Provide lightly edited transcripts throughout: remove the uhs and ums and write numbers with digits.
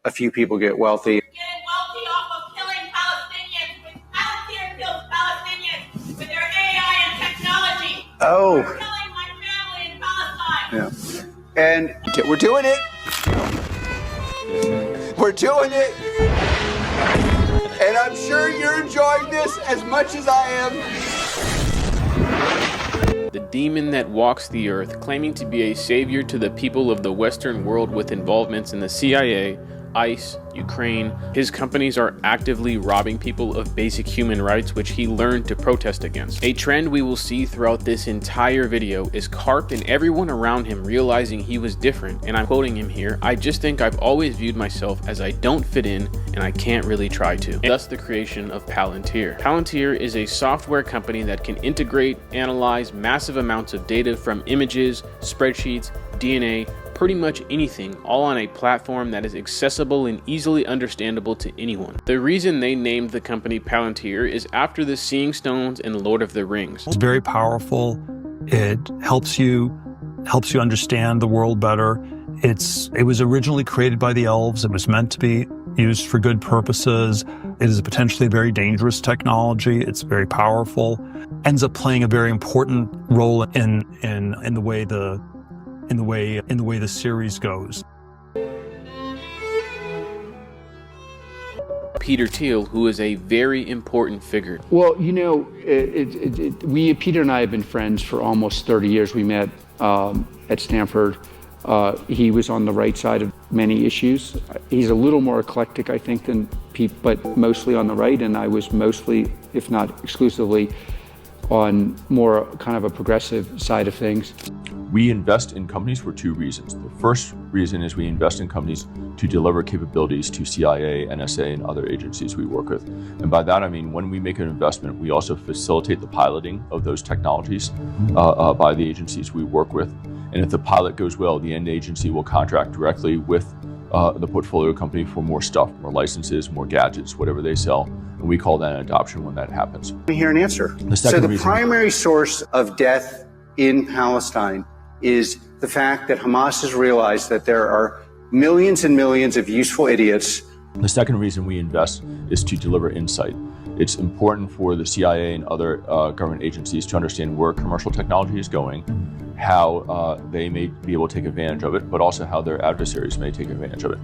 a few people get wealthy. Getting wealthy off of killing Palestinians with Palantir kills Palestinians with their AI and technology. Oh. We're killing my family in Palestine. Yeah. And we're doing it. We're doing it. And I'm sure you're enjoying this as much as I am. The demon that walks the earth, claiming to be a savior to the people of the Western world with involvements in the CIA, ICE, Ukraine. His companies are actively robbing people of basic human rights, which he learned to protest against. A trend we will see throughout this entire video is Karp and everyone around him realizing he was different, and I'm quoting him here, "I just think I've always viewed myself as I don't fit in and I can't really try to." And thus the creation of Palantir. Palantir is a software company that can integrate, analyze massive amounts of data from images, spreadsheets, DNA, pretty much anything, all on a platform that is accessible and easily understandable to anyone. The reason they named the company Palantir is after the Seeing Stones in Lord of the Rings. It's very powerful. It helps you understand the world better. It was originally created by the elves. It was meant to be used for good purposes. It is a potentially very dangerous technology. It's very powerful. Ends up playing a very important role in the way the series goes. Peter Thiel, who is a very important figure. Well, you know, Peter and I have been friends for almost 30 years. We met at Stanford. He was on the right side of many issues. He's a little more eclectic, I think, than Pete, but mostly on the right, and I was mostly, if not exclusively, on more kind of a progressive side of things. We invest in companies for two reasons. The first reason is we invest in companies to deliver capabilities to CIA, NSA, and other agencies we work with. And by that I mean when we make an investment, we also facilitate the piloting of those technologies by the agencies we work with. And if the pilot goes well, the end agency will contract directly with the portfolio company for more stuff, more licenses, more gadgets, whatever they sell. And we call that an adoption when that happens. Let me hear an answer. So the primary source of death in Palestine is the fact that Hamas has realized that there are millions and millions of useful idiots. The second reason we invest is to deliver insight. It's important for the CIA and other government agencies to understand where commercial technology is going, how they may be able to take advantage of it, but also how their adversaries may take advantage of it.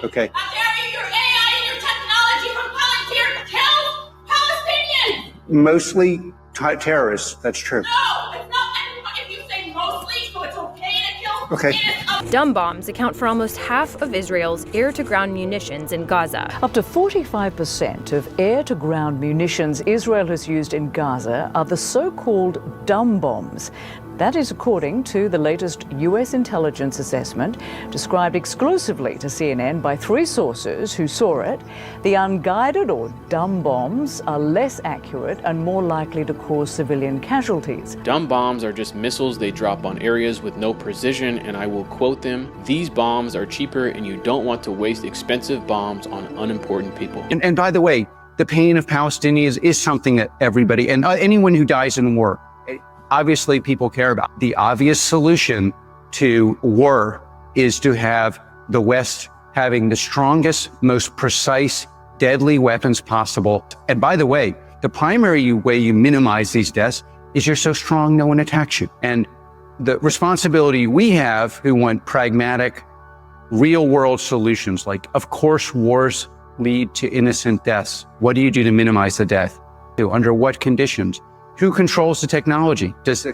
Okay. How dare you, your AI and your technology from Palantir kills Palestinians? Mostly terrorists, that's true. No, it's not. If you say mostly, so it's okay to kill. Okay. Dumb bombs account for almost half of Israel's air-to-ground munitions in Gaza. Up to 45% of air-to-ground munitions Israel has used in Gaza are the so-called dumb bombs. That is according to the latest U.S. intelligence assessment, described exclusively to CNN by three sources who saw it. The unguided or dumb bombs are less accurate and more likely to cause civilian casualties. Dumb bombs are just missiles they drop on areas with no precision, and I will quote them, "These bombs are cheaper and you don't want to waste expensive bombs on unimportant people." And by the way, the pain of Palestinians is something that everybody, and anyone who dies in war, obviously people care about. The obvious solution to war is to have the West having the strongest, most precise, deadly weapons possible. And by the way, the primary way you minimize these deaths is you're so strong no one attacks you. And the responsibility we have who want pragmatic, real world solutions, like of course wars lead to innocent deaths. What do you do to minimize the death? Under what conditions? Who controls the technology? Does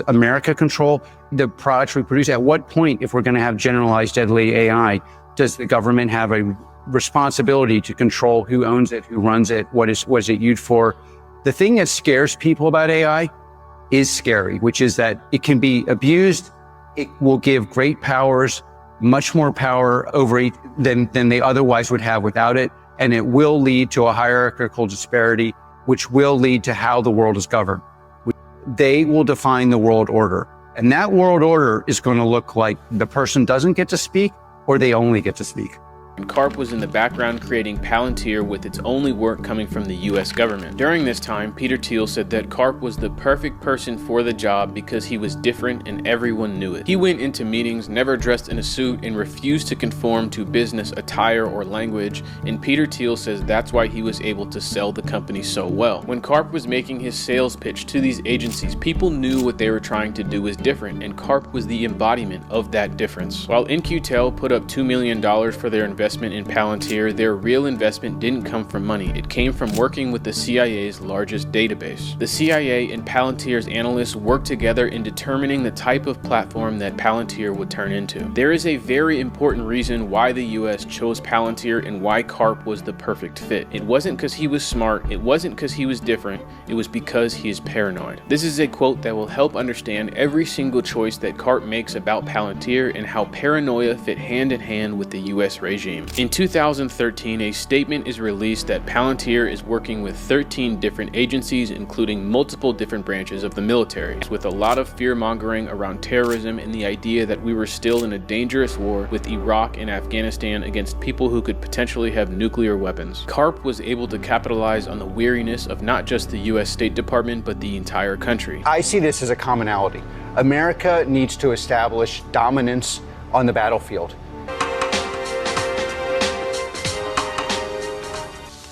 America control the products we produce? At what point, if we're going to have generalized deadly AI, does the government have a responsibility to control who owns it, who runs it, what is it used for? The thing that scares people about AI is scary, which is that it can be abused. It will give great powers, much more power over it than they otherwise would have without it. And it will lead to a hierarchical disparity, which will lead to how the world is governed. They will define the world order. And that world order is going to look like the person doesn't get to speak or they only get to speak. and Karp was in the background creating Palantir with its only work coming from the US government. During this time, Peter Thiel said that Karp was the perfect person for the job because he was different and everyone knew it. He went into meetings never dressed in a suit and refused to conform to business attire or language, and Peter Thiel says that's why he was able to sell the company so well. When Karp was making his sales pitch to these agencies, people knew what they were trying to do was different, and Karp was the embodiment of that difference. While In-Q-Tel put up $2 million for their investment in Palantir, their real investment didn't come from money. It came from working with the CIA's largest database. The CIA and Palantir's analysts worked together in determining the type of platform that Palantir would turn into. There is a very important reason why the US chose Palantir and why Karp was the perfect fit. It wasn't because he was smart, it wasn't because he was different, it was because he is paranoid. This is a quote that will help understand every single choice that Karp makes about Palantir and how paranoia fit hand in hand with the US regime. In 2013, a statement is released that Palantir is working with 13 different agencies, including multiple different branches of the military, with a lot of fear-mongering around terrorism and the idea that we were still in a dangerous war with Iraq and Afghanistan against people who could potentially have nuclear weapons. Karp was able to capitalize on the weariness of not just the US State Department, but the entire country. I see this as a commonality. America needs to establish dominance on the battlefield.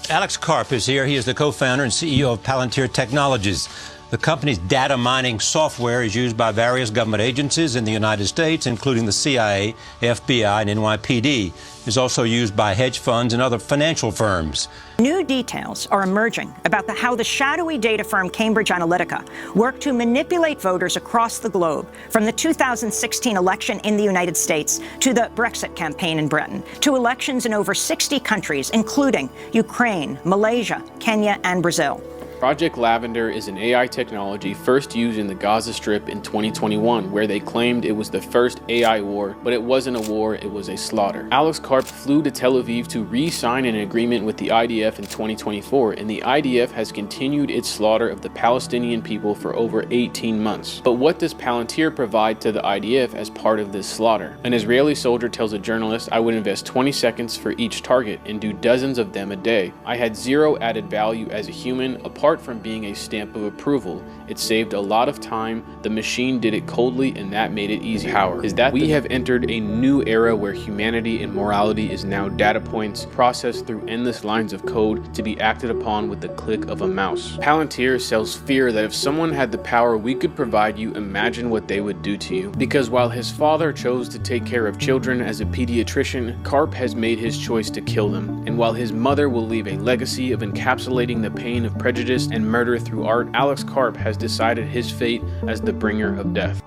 Alex Karp is here. He is the co-founder and CEO of Palantir Technologies. The company's data mining software is used by various government agencies in the United States, including the CIA, FBI, and NYPD. It is also used by hedge funds and other financial firms. New details are emerging about how the shadowy data firm Cambridge Analytica worked to manipulate voters across the globe, from the 2016 election in the United States to the Brexit campaign in Britain, to elections in over 60 countries, including Ukraine, Malaysia, Kenya, and Brazil. Project Lavender is an AI technology first used in the Gaza Strip in 2021, where they claimed it was the first AI war, but it wasn't a war, it was a slaughter. Alex Karp flew to Tel Aviv to re-sign an agreement with the IDF in 2024, and the IDF has continued its slaughter of the Palestinian people for over 18 months. But what does Palantir provide to the IDF as part of this slaughter? An Israeli soldier tells a journalist, "I would invest 20 seconds for each target and do dozens of them a day. I had zero added value as a human, apart from being a stamp of approval. It saved a lot of time, the machine did it coldly, and that made it easy." Power is that we have entered a new era where humanity and morality is now data points processed through endless lines of code to be acted upon with the click of a mouse. Palantir sells fear that if someone had the power we could provide you, imagine what they would do to you. Because while his father chose to take care of children as a pediatrician, Karp has made his choice to kill them. And while his mother will leave a legacy of encapsulating the pain of prejudice and murder through art, Alex Karp has decided his fate as the bringer of death.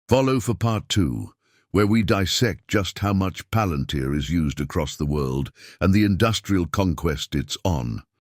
Follow for part 2, where we dissect just how much Palantir is used across the world and the industrial conquest it's on.